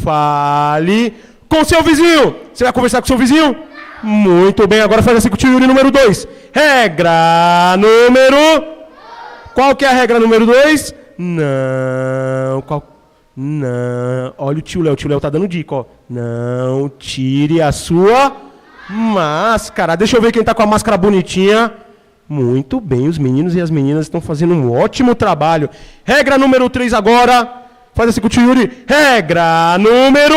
fale com seu vizinho. Você vai conversar com seu vizinho? Muito bem, agora faz assim com o tio Yuri número 2. Regra número... Qual que é a regra número 2? Não, não. Olha o tio Léo tá dando dica, ó. Não tire a sua máscara. Deixa eu ver quem tá com a máscara bonitinha. Muito bem, os meninos e as meninas estão fazendo um ótimo trabalho. Regra número 3 agora. Faz assim com o tio Yuri. Regra número...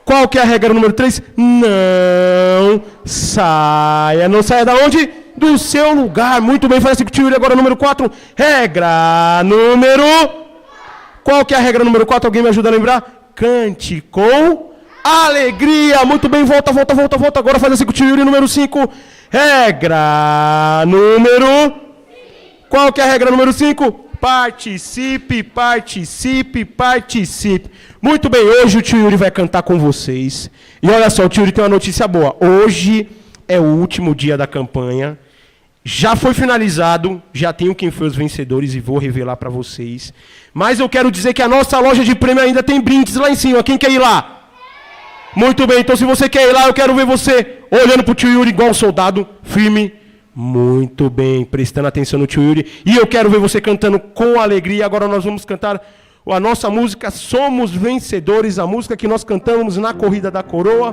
Qual que é a regra número 3? Não saia. Não saia da onde? Do seu lugar. Muito bem, faz assim com o tio Yuri. Agora número 4. Regra número... Qual que é a regra número 4? Alguém me ajuda a lembrar? Cante com alegria. Muito bem, volta. Agora faz assim com o tio Yuri. Número 5. Regra número... Qual que é a regra número 5? Participe. Muito bem, hoje o tio Yuri vai cantar com vocês. E olha só, o tio Yuri tem uma notícia boa. Hoje é o último dia da campanha. Já foi finalizado, já tenho quem foi os vencedores e vou revelar para vocês. Mas eu quero dizer que a nossa loja de prêmio ainda tem brindes lá em cima. Quem quer ir lá? Muito bem, então se você quer ir lá, eu quero ver você olhando para o tio Yuri igual um soldado, firme. Muito bem, prestando atenção no tio Yuri. E eu quero ver você cantando com alegria. Agora nós vamos cantar a nossa música Somos Vencedores, a música que nós cantamos na Corrida da Coroa.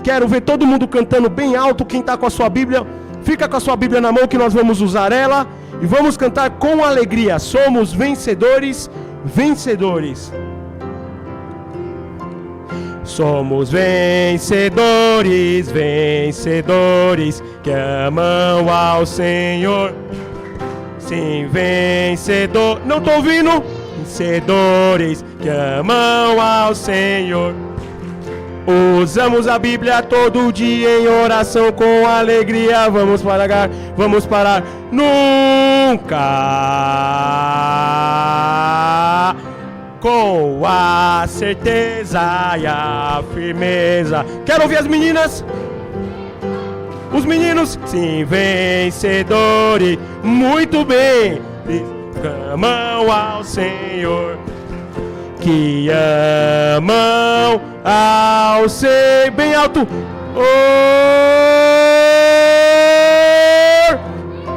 Quero ver todo mundo cantando bem alto. Quem está com a sua Bíblia, fica com a sua Bíblia na mão que nós vamos usar ela. E vamos cantar com alegria. Somos vencedores, vencedores. Somos vencedores, vencedores, que amam ao Senhor. Sim, vencedor. Não estou ouvindo. Vencedores, que amam ao Senhor. Usamos a Bíblia todo dia em oração com alegria. Vamos parar nunca. Com a certeza e a firmeza. Quero ouvir as meninas. Os meninos. Sim, vencedores. Muito bem. Amam ao Senhor. Que amam ao Senhor. Bem alto.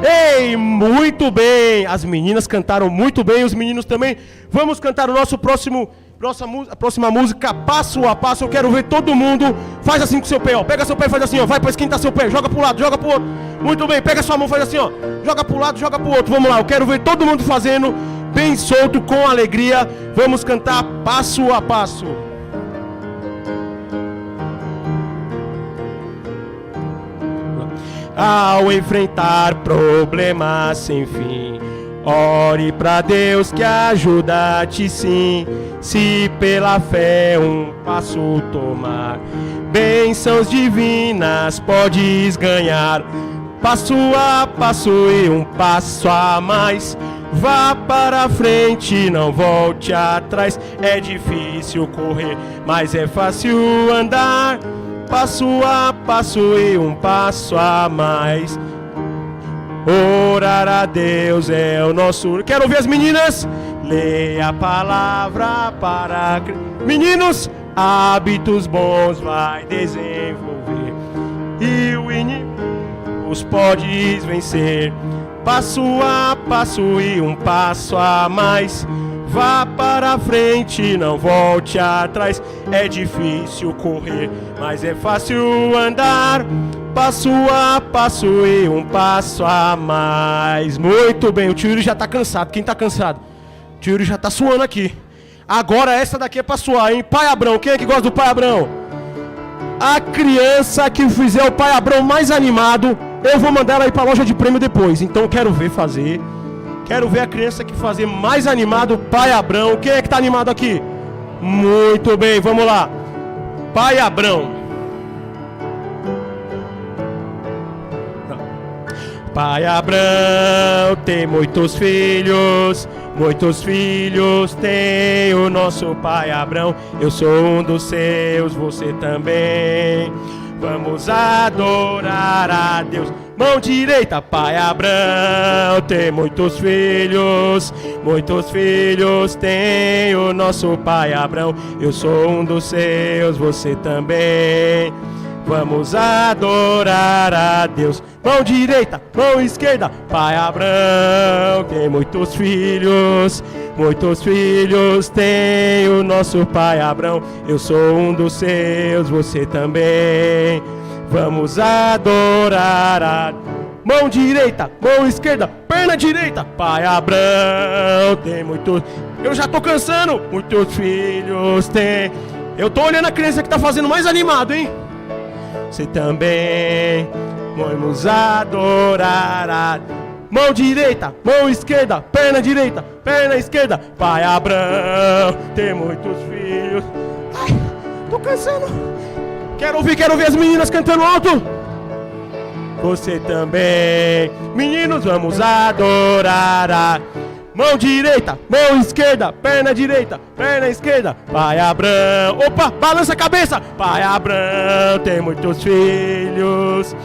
Ei, muito bem. As meninas cantaram muito bem, os meninos também. Vamos cantar o nosso próxima música, passo a passo. Eu quero ver todo mundo. Faz assim com seu pé, ó. Pega seu pé e faz assim, ó. Vai pra esquentar seu pé. Joga pro lado, joga pro outro. Muito bem, pega sua mão, faz assim, ó. Joga pro lado, joga pro outro. Vamos lá, eu quero ver todo mundo fazendo bem solto, com alegria. Vamos cantar passo a passo. Ao enfrentar problemas sem fim, ore pra Deus que ajuda-te sim. Se pela fé um passo tomar, bênçãos divinas podes ganhar. Passo a passo e um passo a mais. Vá para frente, não volte atrás. É difícil correr, mas é fácil andar. Passo a passo e um passo a mais. Orar a Deus é o nosso... Quero ouvir as meninas. Leia a palavra para... Meninos, hábitos bons vai desenvolver. E o inimigo os podes vencer. Passo a passo e um passo a mais. Vá para frente, não volte atrás. É difícil correr, mas é fácil andar. Passo a passo e um passo a mais. Muito bem, o tio Yuri já tá cansado. Quem tá cansado? O tio Yuri já tá suando aqui. Agora essa daqui é pra suar, hein? Pai Abrão, quem é que gosta do Pai Abrão? A criança que fizer o Pai Abrão mais animado, eu vou mandar ela ir pra loja de prêmio depois. Então eu quero ver fazer. Quero ver a criança que fazer mais animado, Pai Abrão. Quem é que tá animado aqui? Muito bem, vamos lá. Pai Abrão. Pai Abrão tem muitos filhos tem o nosso Pai Abrão. Eu sou um dos seus, você também. Vamos adorar a Deus. mão direita, pai Abrão tem muitos filhos tem o nosso pai Abrão. Eu sou um dos seus, você também. Vamos adorar a Deus. Mão direita, mão esquerda, pai Abrão tem muitos filhos tem o nosso pai Abrão. Eu sou um dos seus, você também. Vamos adorar a mão direita, mão esquerda, perna direita, pai Abrão tem muitos. Eu já tô cansando. Muitos filhos tem. Eu tô olhando a criança que tá fazendo mais animado, hein? Você também. Vamos adorar a mão direita, mão esquerda, perna esquerda, pai Abrão tem muitos filhos. Ai, tô cansando. Quero ouvir as meninas cantando alto. Você também. Meninos, vamos adorar a mão direita, mão esquerda, perna esquerda, pai Abrão. Opa, balança a cabeça. Pai Abrão tem muitos filhos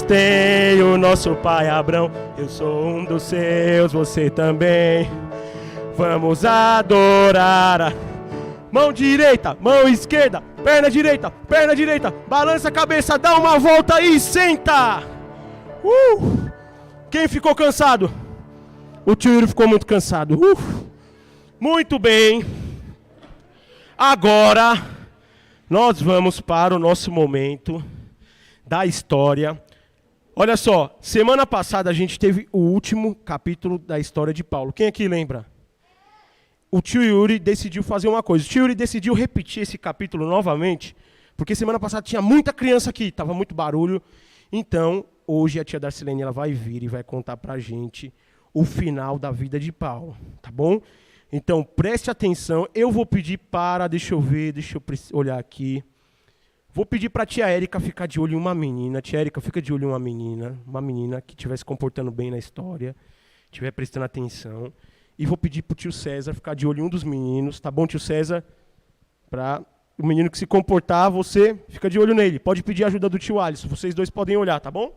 tem o nosso pai Abrão. Eu sou um dos seus, você também. Vamos adorar a mão direita, mão esquerda, perna direita, balança a cabeça, dá uma volta e senta. Quem ficou cansado? O tio Yuri ficou muito cansado. Muito bem. Agora, nós vamos para o nosso momento da história. Olha só, semana passada a gente teve o último capítulo da história de Paulo. Quem aqui lembra? O tio Yuri decidiu fazer uma coisa. O tio Yuri decidiu repetir esse capítulo novamente, porque semana passada tinha muita criança aqui, estava muito barulho. Então, hoje a tia Darcilene ela vai vir e vai contar pra gente o final da vida de Paulo, tá bom? Então, preste atenção. Eu vou pedir para, deixa eu olhar aqui. Vou pedir para a tia Érica ficar de olho em uma menina. Tia Érica, fica de olho em uma menina que estiver se comportando bem na história, estiver prestando atenção. E vou pedir para o tio César ficar de olho em um dos meninos, tá bom, tio César? Para o menino que se comportar, você fica de olho nele. Pode pedir a ajuda do tio Alisson, vocês dois podem olhar, tá bom?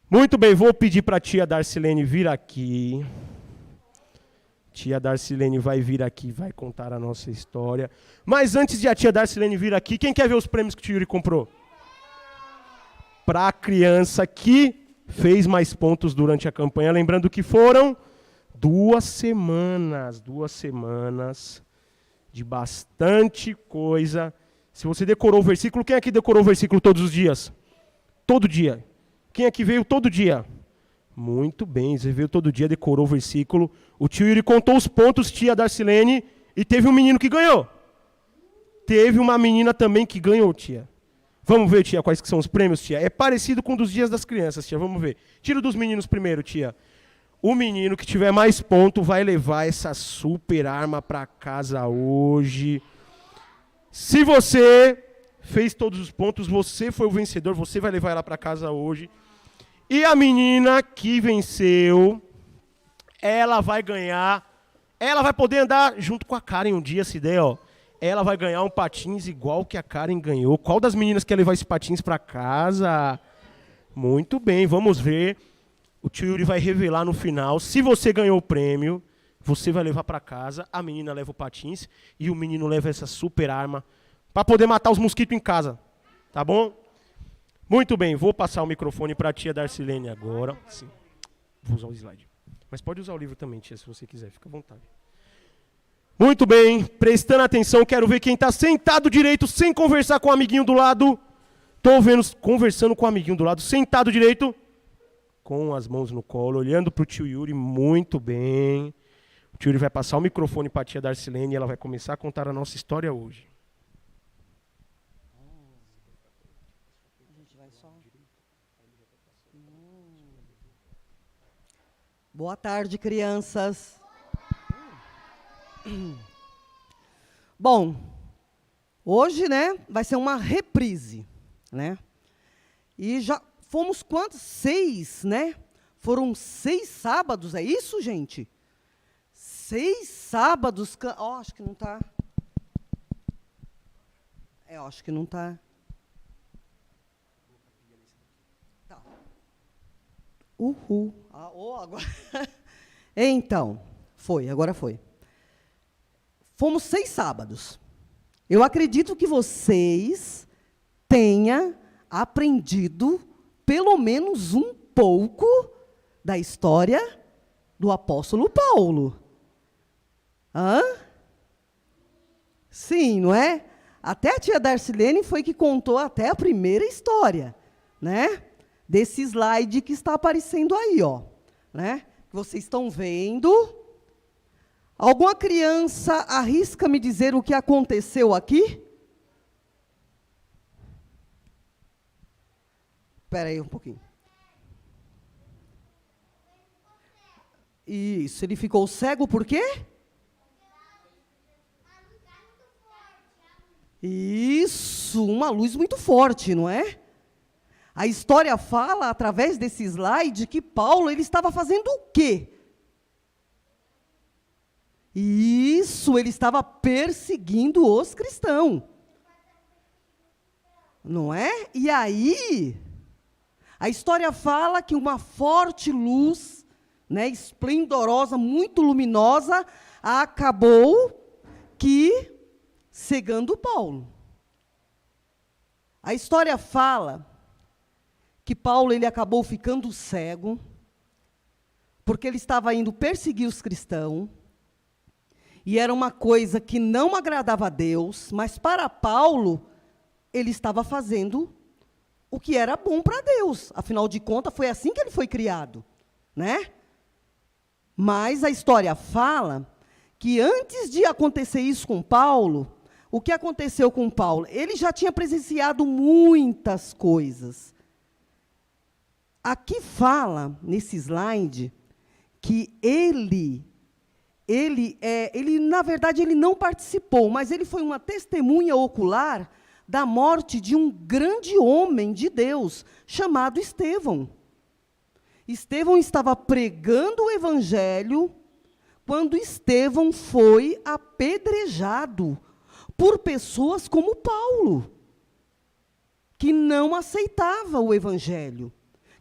Muito bem, vou pedir para a tia Darcilene vir aqui. Tia Darcilene vai vir aqui, vai contar a nossa história. Mas antes de a tia Darcilene vir aqui, quem quer ver os prêmios que o tio Yuri comprou? Para a criança que fez mais pontos durante a campanha. Lembrando que foram 2 semanas de bastante coisa. Se você decorou o versículo, quem aqui decorou o versículo todos os dias? Todo dia. Quem aqui veio todo dia? Muito bem, você veio todo dia, decorou o versículo. O tio Yuri contou os pontos, tia Darcilene, e teve um menino que ganhou. Teve uma menina também que ganhou, tia. Vamos ver, tia, quais que são os prêmios, tia? É parecido com um dos dias das crianças, tia, vamos ver. Tira dos meninos primeiro, tia. O menino que tiver mais ponto vai levar essa super arma para casa hoje. Se você fez todos os pontos, você foi o vencedor, você vai levar ela para casa hoje. E a menina que venceu, ela vai ganhar, ela vai poder andar junto com a Karen um dia, se der, ó. Ela vai ganhar um patins igual que a Karen ganhou. Qual das meninas quer levar esse patins para casa? Muito bem, vamos ver. O tio Yuri vai revelar no final. Se você ganhou o prêmio, você vai levar para casa, a menina leva o patins e o menino leva essa super arma para poder matar os mosquitos em casa. Tá bom? Muito bem, vou passar o microfone para a tia Darcilene agora. Sim, vou usar o slide. Mas pode usar o livro também, tia, se você quiser, fica à vontade. Muito bem, prestando atenção, quero ver quem está sentado direito, sem conversar com o amiguinho do lado. Estou vendo conversando com o amiguinho do lado, sentado direito, com as mãos no colo, olhando para o tio Yuri, muito bem. O tio Yuri vai passar o microfone para a tia Darcilene e ela vai começar a contar a nossa história hoje. Boa tarde, crianças. Bom, hoje, né, vai ser uma reprise, né? E já fomos quantos? 6, né? Foram 6 sábados, é isso, gente? 6 sábados. Ó, acho que não tá. Acho que não tá. Uhul. Agora. Então, agora foi. Fomos 6 sábados. Eu acredito que vocês tenham aprendido pelo menos um pouco da história do apóstolo Paulo. Hã? Sim, não é? Até a tia Darcilene foi que contou até a primeira história, né? Desse slide que está aparecendo aí, ó, né? Vocês estão vendo? Alguma criança arrisca me dizer o que aconteceu aqui? Espera aí um pouquinho. Isso, ele ficou cego por quê? Isso, uma luz muito forte, não é? A história fala, através desse slide, que Paulo ele estava fazendo o quê? Isso, ele estava perseguindo os cristãos. Não é? E aí, a história fala que uma forte luz, né, esplendorosa, muito luminosa, acabou que cegando Paulo. A história fala que Paulo ele acabou ficando cego, porque ele estava indo perseguir os cristãos, e era uma coisa que não agradava a Deus, mas para Paulo, ele estava fazendo o que era bom para Deus. Afinal de contas, foi assim que ele foi criado, né? Mas a história fala que antes de acontecer isso com Paulo, o que aconteceu com Paulo? Ele já tinha presenciado muitas coisas. Aqui fala, nesse slide, que ele, na verdade, ele não participou, mas ele foi uma testemunha ocular da morte de um grande homem de Deus, chamado Estevão. Estevão estava pregando o evangelho quando Estevão foi apedrejado por pessoas como Paulo, que não aceitava o evangelho,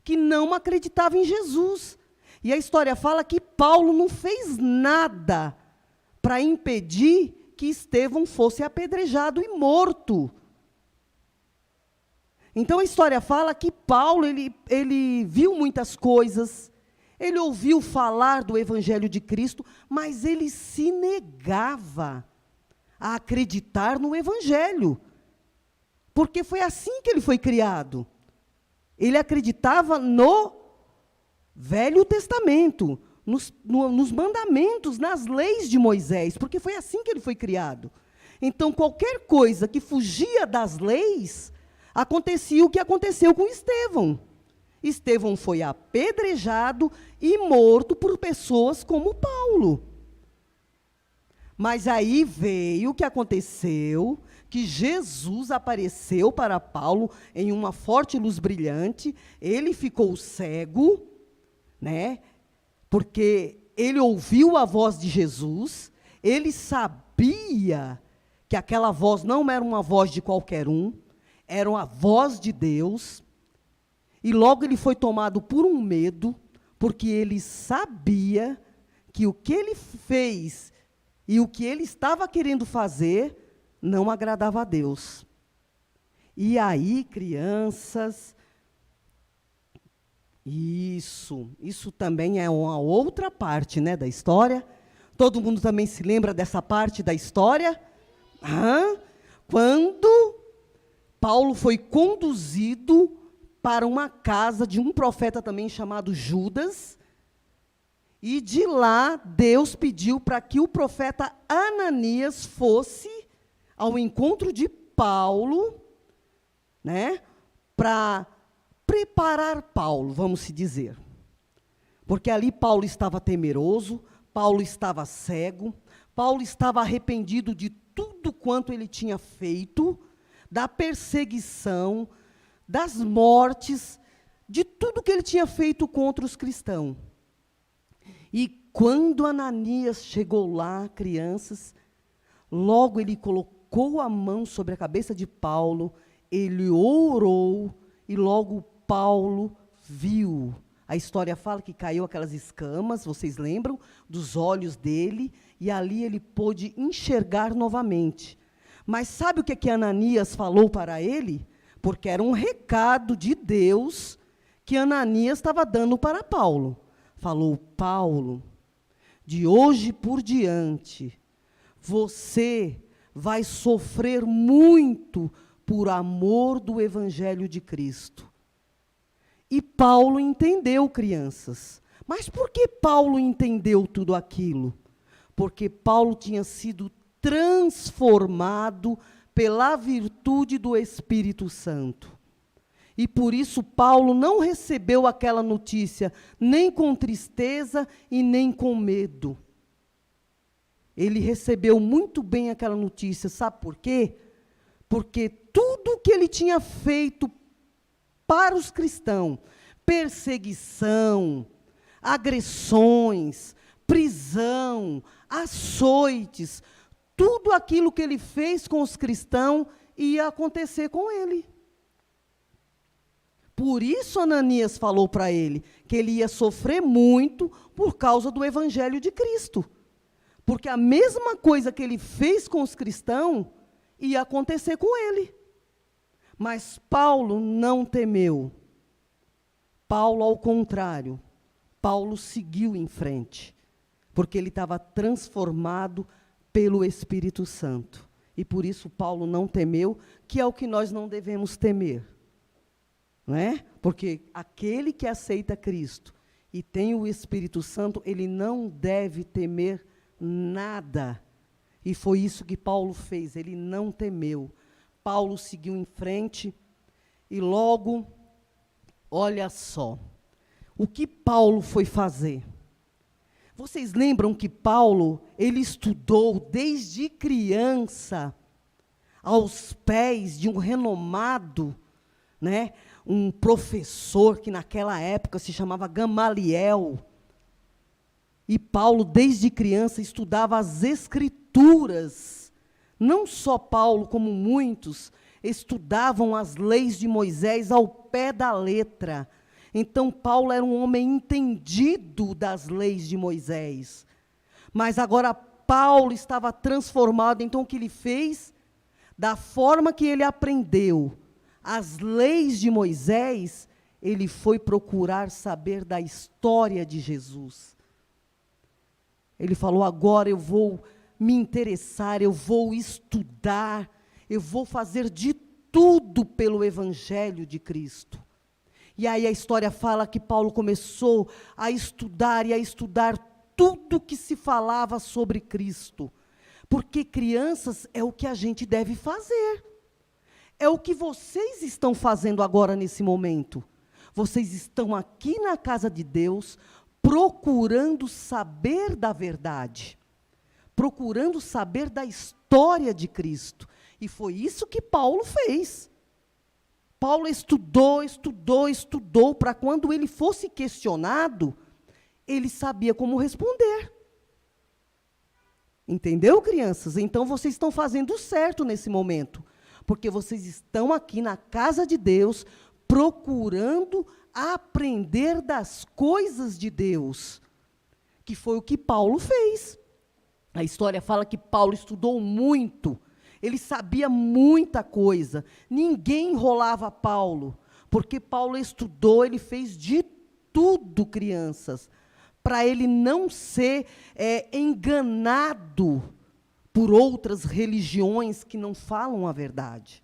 que não acreditava em Jesus. E a história fala que Paulo não fez nada para impedir que Estevão fosse apedrejado e morto. Então a história fala que Paulo, ele viu muitas coisas, ele ouviu falar do evangelho de Cristo, mas ele se negava a acreditar no evangelho, porque foi assim que ele foi criado. Ele acreditava no Velho Testamento, nos mandamentos, nas leis de Moisés, porque foi assim que ele foi criado. Então, qualquer coisa que fugia das leis, acontecia o que aconteceu com Estevão. Estevão foi apedrejado e morto por pessoas como Paulo. Mas aí veio o que aconteceu, que Jesus apareceu para Paulo em uma forte luz brilhante, ele ficou cego, né? Porque ele ouviu a voz de Jesus, ele sabia que aquela voz não era uma voz de qualquer um, era uma voz de Deus, e logo ele foi tomado por um medo, porque ele sabia que o que ele fez e o que ele estava querendo fazer não agradava a Deus. E aí, crianças, isso também é uma outra parte, né, da história. Todo mundo também se lembra dessa parte da história? Quando Paulo foi conduzido para uma casa de um profeta também chamado Judas, e de lá Deus pediu para que o profeta Ananias fosse ao encontro de Paulo, né, para preparar Paulo, vamos se dizer. Porque ali Paulo estava temeroso, Paulo estava cego, Paulo estava arrependido de tudo quanto ele tinha feito, da perseguição, das mortes, de tudo que ele tinha feito contra os cristãos. E quando Ananias chegou lá, crianças, logo ele colocou a mão sobre a cabeça de Paulo, ele orou, e logo Paulo viu. A história fala que caiu aquelas escamas, vocês lembram? Dos olhos dele, e ali ele pôde enxergar novamente. Mas sabe o que Ananias falou para ele? Porque era um recado de Deus que Ananias estava dando para Paulo. Falou: Paulo, de hoje por diante, você vai sofrer muito por amor do Evangelho de Cristo. E Paulo entendeu, crianças. Mas por que Paulo entendeu tudo aquilo? Porque Paulo tinha sido transformado pela virtude do Espírito Santo. E por isso Paulo não recebeu aquela notícia nem com tristeza e nem com medo. Ele recebeu muito bem aquela notícia, sabe por quê? Porque tudo que ele tinha feito para os cristãos, perseguição, agressões, prisão, açoites, tudo aquilo que ele fez com os cristãos ia acontecer com ele. Por isso Ananias falou para ele que ele ia sofrer muito por causa do Evangelho de Cristo. Porque a mesma coisa que ele fez com os cristãos ia acontecer com ele. Mas Paulo não temeu. Paulo, ao contrário, Paulo seguiu em frente, porque ele estava transformado pelo Espírito Santo. E por isso Paulo não temeu, que é o que nós não devemos temer. Não é? Porque aquele que aceita Cristo e tem o Espírito Santo, ele não deve temer nada. E foi isso que Paulo fez, ele não temeu. Paulo seguiu em frente e logo, olha só, o que Paulo foi fazer? Vocês lembram que Paulo, ele estudou desde criança aos pés de um renomado, né, um professor que naquela época se chamava Gamaliel. E Paulo, desde criança, estudava as Escrituras. Não só Paulo, como muitos, estudavam as leis de Moisés ao pé da letra. Então, Paulo era um homem entendido das leis de Moisés. Mas agora Paulo estava transformado, então o que ele fez? Da forma que ele aprendeu as leis de Moisés, ele foi procurar saber da história de Jesus. Ele falou: agora eu vou me interessar, eu vou estudar, eu vou fazer de tudo pelo Evangelho de Cristo. E aí a história fala que Paulo começou a estudar e a estudar tudo que se falava sobre Cristo. Porque, crianças, é o que a gente deve fazer. É o que vocês estão fazendo agora nesse momento. Vocês estão aqui na casa de Deus, procurando saber da verdade, procurando saber da história de Cristo. E foi isso que Paulo fez. Paulo estudou, estudou, estudou, para quando ele fosse questionado, ele sabia como responder. Entendeu, crianças? Então, vocês estão fazendo certo nesse momento, porque vocês estão aqui na casa de Deus, procurando aprender das coisas de Deus, que foi o que Paulo fez. A história fala que Paulo estudou muito, ele sabia muita coisa, ninguém enrolava Paulo, porque Paulo estudou, ele fez de tudo, crianças, para ele não ser enganado por outras religiões que não falam a verdade.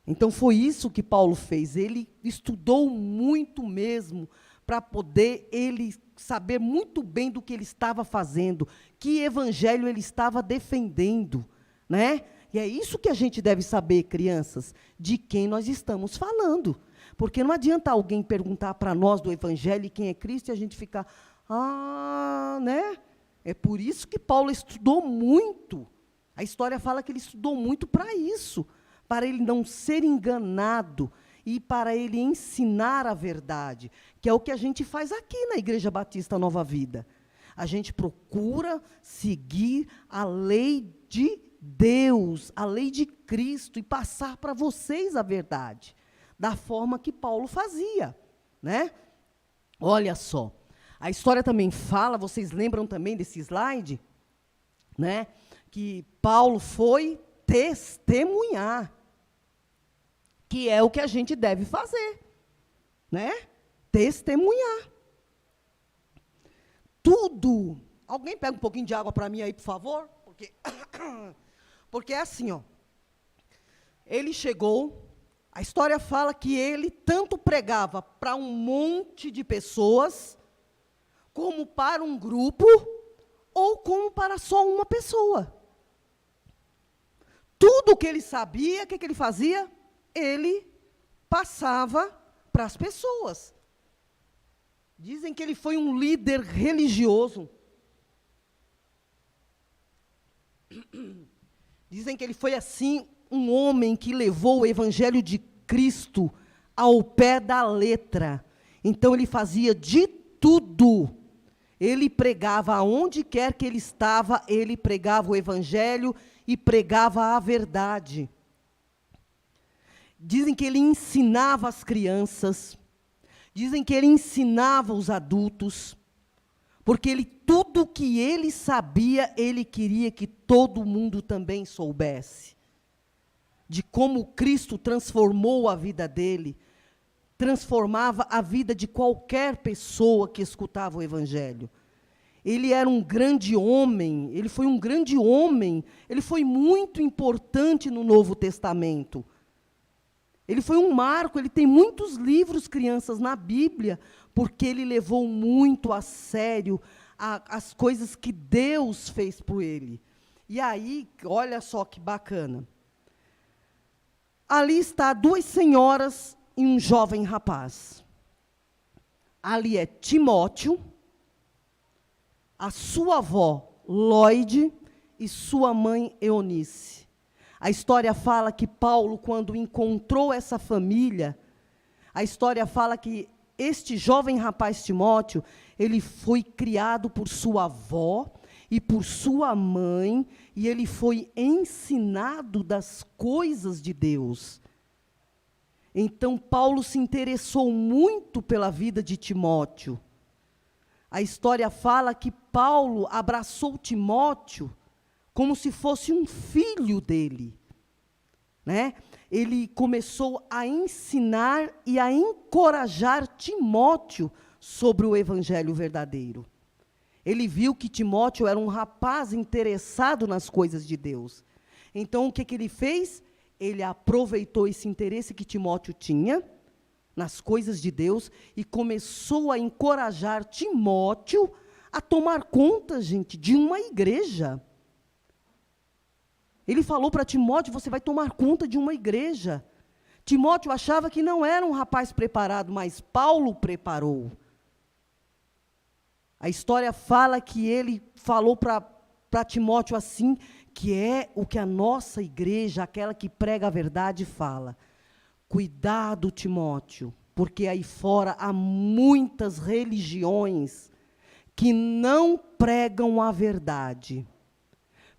Então, foi isso que Paulo fez. Ele estudou muito mesmo, para poder ele saber muito bem do que ele estava fazendo, que evangelho ele estava defendendo, né? E é isso que a gente deve saber, crianças, de quem nós estamos falando. Porque não adianta alguém perguntar para nós do evangelho e quem é Cristo e a gente ficar, né? É por isso que Paulo estudou muito. A história fala que ele estudou muito para isso, para ele não ser enganado e para ele ensinar a verdade, que é o que a gente faz aqui na Igreja Batista Nova Vida. A gente procura seguir a lei de Deus, a lei de Cristo, e passar para vocês a verdade, da forma que Paulo fazia, né? Olha só, a história também fala, vocês lembram também desse slide, né? Que Paulo foi testemunhar, que é o que a gente deve fazer, né? Testemunhar. Tudo. Alguém pega um pouquinho de água para mim aí, por favor? Porque é assim, ó. Ele chegou, a história fala que ele tanto pregava para um monte de pessoas, como para um grupo, ou como para só uma pessoa. Tudo o que ele sabia, o que ele fazia? Ele passava para as pessoas. Dizem que ele foi um líder religioso. Dizem que ele foi, assim, um homem que levou o evangelho de Cristo ao pé da letra. Então, ele fazia de tudo. Ele pregava aonde quer que ele estava, ele pregava o evangelho e pregava a verdade. Dizem que ele ensinava as crianças, dizem que ele ensinava os adultos, porque tudo que ele sabia, ele queria que todo mundo também soubesse. De como Cristo transformou a vida dele, transformava a vida de qualquer pessoa que escutava o evangelho. Ele era um grande homem, ele foi um grande homem, ele foi muito importante no Novo Testamento. Ele foi um marco, ele tem muitos livros, crianças, na Bíblia, porque ele levou muito a sério as coisas que Deus fez por ele. E aí, olha só que bacana. Ali está 2 senhoras e um jovem rapaz. Ali é Timóteo, a sua avó, Lloyd, e sua mãe, Eunice. A história fala que Paulo, quando encontrou essa família, a história fala que este jovem rapaz Timóteo, ele foi criado por sua avó e por sua mãe, e ele foi ensinado das coisas de Deus. Então, Paulo se interessou muito pela vida de Timóteo. A história fala que Paulo abraçou Timóteo como se fosse um filho dele, né? Ele começou a ensinar e a encorajar Timóteo sobre o evangelho verdadeiro. Ele viu que Timóteo era um rapaz interessado nas coisas de Deus. Então, o que ele fez? Ele aproveitou esse interesse que Timóteo tinha nas coisas de Deus e começou a encorajar Timóteo a tomar conta, gente, de uma igreja. Ele falou para Timóteo, você vai tomar conta de uma igreja. Timóteo achava que não era um rapaz preparado, mas Paulo preparou. A história fala que ele falou para Timóteo assim, que é o que a nossa igreja, aquela que prega a verdade, fala. Cuidado, Timóteo, porque aí fora há muitas religiões que não pregam a verdade.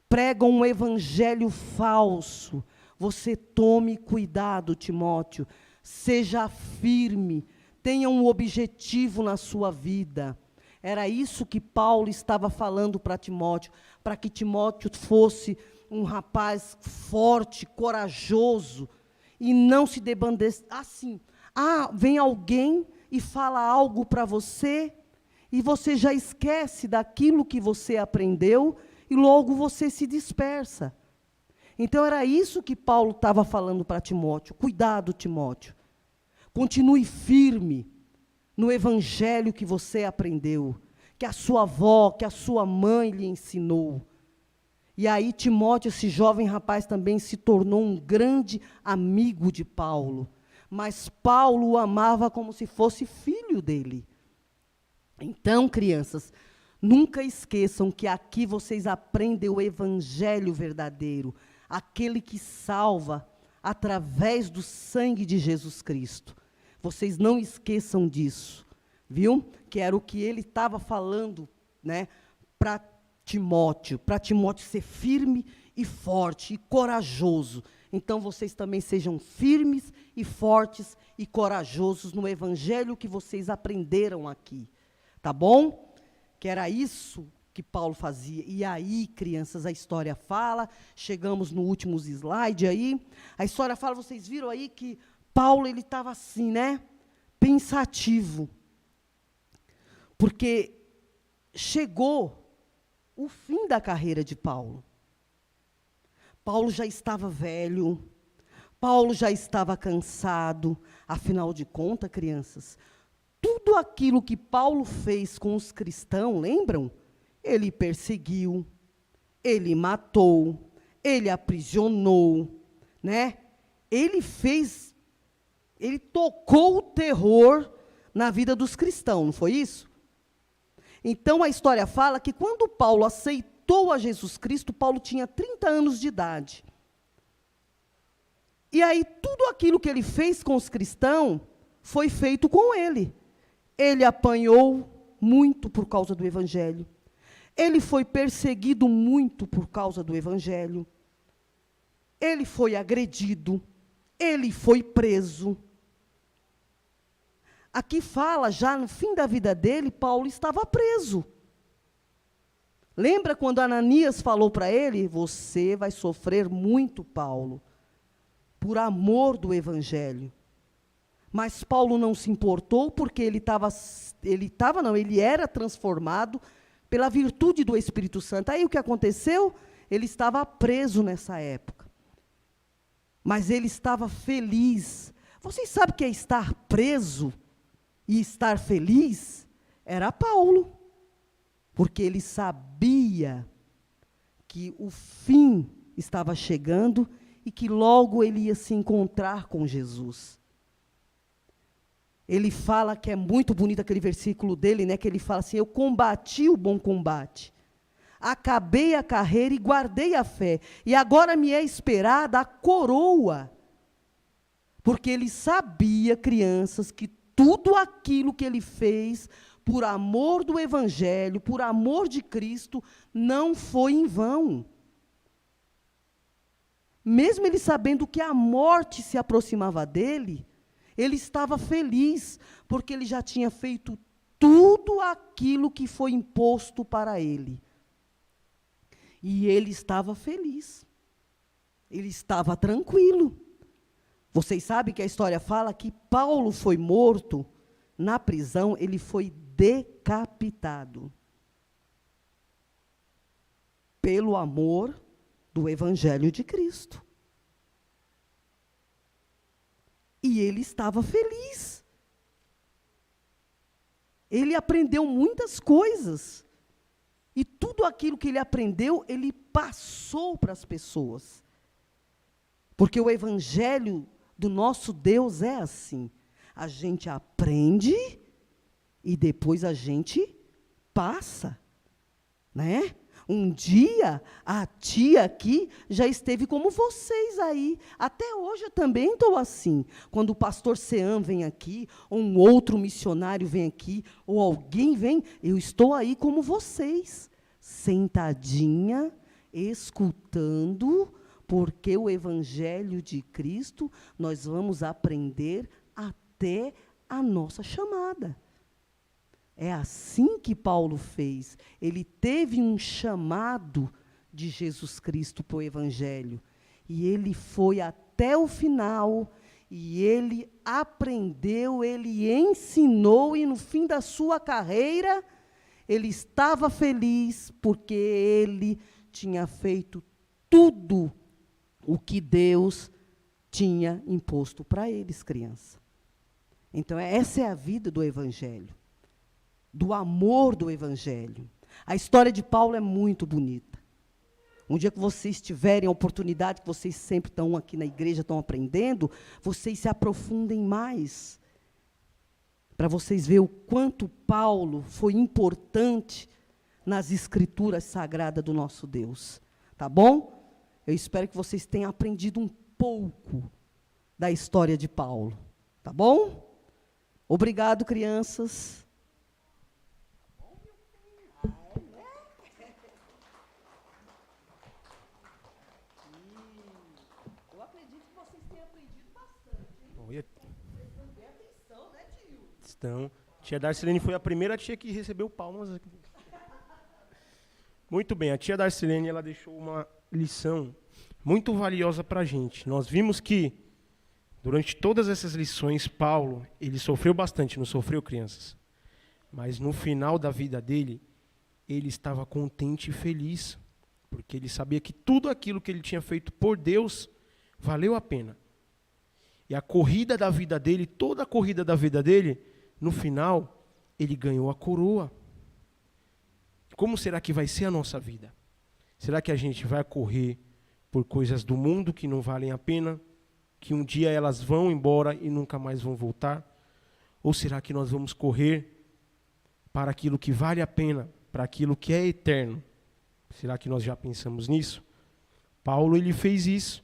Pregam um evangelho falso. Você tome cuidado, Timóteo. Seja firme. Tenha um objetivo na sua vida. Era isso que Paulo estava falando para Timóteo, para que Timóteo fosse um rapaz forte, corajoso, e não se debandece assim. Vem alguém e fala algo para você, e você já esquece daquilo que você aprendeu, e logo você se dispersa. Então, era isso que Paulo estava falando para Timóteo. Cuidado, Timóteo. Continue firme no evangelho que você aprendeu, que a sua avó, que a sua mãe lhe ensinou. E aí, Timóteo, esse jovem rapaz, também se tornou um grande amigo de Paulo. Mas Paulo o amava como se fosse filho dele. Então, crianças, nunca esqueçam que aqui vocês aprendem o evangelho verdadeiro, aquele que salva através do sangue de Jesus Cristo. Vocês não esqueçam disso, viu? Que era o que ele estava falando, né, para Timóteo ser firme e forte e corajoso. Então vocês também sejam firmes e fortes e corajosos no evangelho que vocês aprenderam aqui. Tá bom? Que era isso que Paulo fazia. E aí, crianças, a história fala, chegamos no último slide aí, a história fala, vocês viram aí que Paulo, ele estava assim, né? Pensativo. Porque chegou o fim da carreira de Paulo. Paulo já estava velho, Paulo já estava cansado. Afinal de contas, crianças, tudo aquilo que Paulo fez com os cristãos, lembram? Ele perseguiu, ele matou, ele aprisionou, né? Ele tocou o terror na vida dos cristãos, não foi isso? Então a história fala que quando Paulo aceitou a Jesus Cristo, Paulo tinha 30 anos de idade. E aí tudo aquilo que ele fez com os cristãos foi feito com ele. Ele apanhou muito por causa do evangelho. Ele foi perseguido muito por causa do evangelho. Ele foi agredido. Ele foi preso. Aqui fala, já no fim da vida dele, Paulo estava preso. Lembra quando Ananias falou para ele, você vai sofrer muito, Paulo, por amor do evangelho. Mas Paulo não se importou, porque ele era transformado pela virtude do Espírito Santo. Aí o que aconteceu? Ele estava preso nessa época. Mas ele estava feliz. Vocês sabem o que é estar preso e estar feliz? Era Paulo. Porque ele sabia que o fim estava chegando e que logo ele ia se encontrar com Jesus. Ele fala que é muito bonito aquele versículo dele, né, que ele fala assim, eu combati o bom combate, acabei a carreira e guardei a fé, e agora me é esperada a coroa. Porque ele sabia, crianças, que tudo aquilo que ele fez por amor do evangelho, por amor de Cristo, não foi em vão. Mesmo ele sabendo que a morte se aproximava dele, ele estava feliz, porque ele já tinha feito tudo aquilo que foi imposto para ele. E ele estava feliz. Ele estava tranquilo. Vocês sabem que a história fala que Paulo foi morto na prisão, ele foi decapitado. Pelo amor do evangelho de Cristo. E ele estava feliz. Ele aprendeu muitas coisas. E tudo aquilo que ele aprendeu, ele passou para as pessoas. Porque o evangelho do nosso Deus é assim. A gente aprende e depois a gente passa. Né? Um dia, a tia aqui já esteve como vocês aí. Até hoje eu também estou assim. Quando o pastor Sean vem aqui, ou um outro missionário vem aqui, ou alguém vem, eu estou aí como vocês. Sentadinha, escutando, porque o evangelho de Cristo nós vamos aprender até a nossa chamada. É assim que Paulo fez. Ele teve um chamado de Jesus Cristo para o evangelho. E ele foi até o final, e ele aprendeu, ele ensinou, e no fim da sua carreira, ele estava feliz, porque ele tinha feito tudo o que Deus tinha imposto para eles, criança. Então, essa é a vida do evangelho. Do amor do evangelho. A história de Paulo é muito bonita. Um dia que vocês tiverem a oportunidade, que vocês sempre estão aqui na igreja, estão aprendendo, vocês se aprofundem mais, para vocês verem o quanto Paulo foi importante nas escrituras sagradas do nosso Deus. Tá bom? Eu espero que vocês tenham aprendido um pouco da história de Paulo. Tá bom? Obrigado, crianças. têm aprendido bastante, hein? Olha, Prestando bem atenção, né, tio? então, tia Darcilene foi a primeira tia que recebeu palmas aqui. Muito bem, a tia Darcilene, ela deixou uma lição muito valiosa para a gente. Nós vimos que, durante todas essas lições, Paulo, ele sofreu bastante, não sofreu, crianças? Mas no final da vida dele, ele estava contente e feliz, porque ele sabia que tudo aquilo que ele tinha feito por Deus valeu a pena. E a corrida da vida dele, toda a corrida da vida dele, no final, ele ganhou a coroa. Como será que vai ser a nossa vida? Será que a gente vai correr por coisas do mundo que não valem a pena, que um dia elas vão embora e nunca mais vão voltar? Ou será que nós vamos correr para aquilo que vale a pena, para aquilo que é eterno? Será que nós já pensamos nisso? Paulo, ele fez isso.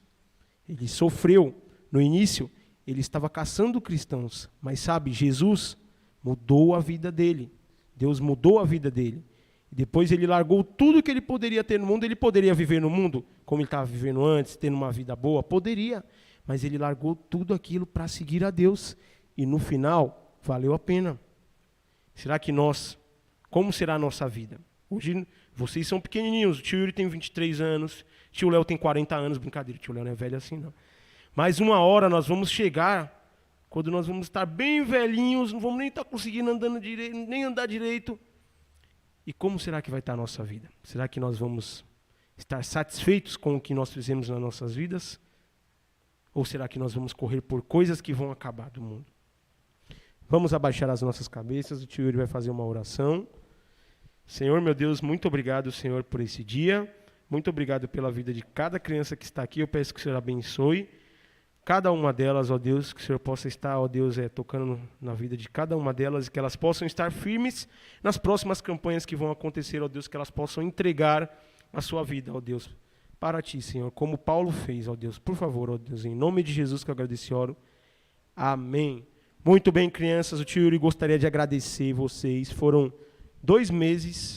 Ele sofreu. No início, ele estava caçando cristãos. Mas sabe, Jesus mudou a vida dele. Deus mudou a vida dele. E depois ele largou tudo que ele poderia ter no mundo. Ele poderia viver no mundo como ele estava vivendo antes, tendo uma vida boa? Poderia. Mas ele largou tudo aquilo para seguir a Deus. E no final, valeu a pena. Será que como será a nossa vida? Hoje, vocês são pequenininhos. O tio Yuri tem 23 anos. O tio Léo tem 40 anos. Brincadeira, o tio Léo não é velho assim, não. Mas uma hora nós vamos chegar, quando nós vamos estar bem velhinhos, não vamos nem estar conseguindo nem andar direito. E como será que vai estar a nossa vida? Será que nós vamos estar satisfeitos com o que nós fizemos nas nossas vidas? Ou será que nós vamos correr por coisas que vão acabar do mundo? Vamos abaixar as nossas cabeças, o tio Yuri vai fazer uma oração. Senhor, meu Deus, muito obrigado, Senhor, por esse dia. Muito obrigado pela vida de cada criança que está aqui. Eu peço que o Senhor abençoe cada uma delas, ó Deus, que o Senhor possa estar, ó Deus, tocando na vida de cada uma delas e que elas possam estar firmes nas próximas campanhas que vão acontecer, ó Deus, que elas possam entregar a sua vida, ó Deus, para Ti, Senhor, como Paulo fez, ó Deus. Por favor, ó Deus, em nome de Jesus que eu agradeço e oro. Amém. Muito bem, crianças, o tio Yuri gostaria de agradecer vocês. Foram 2 meses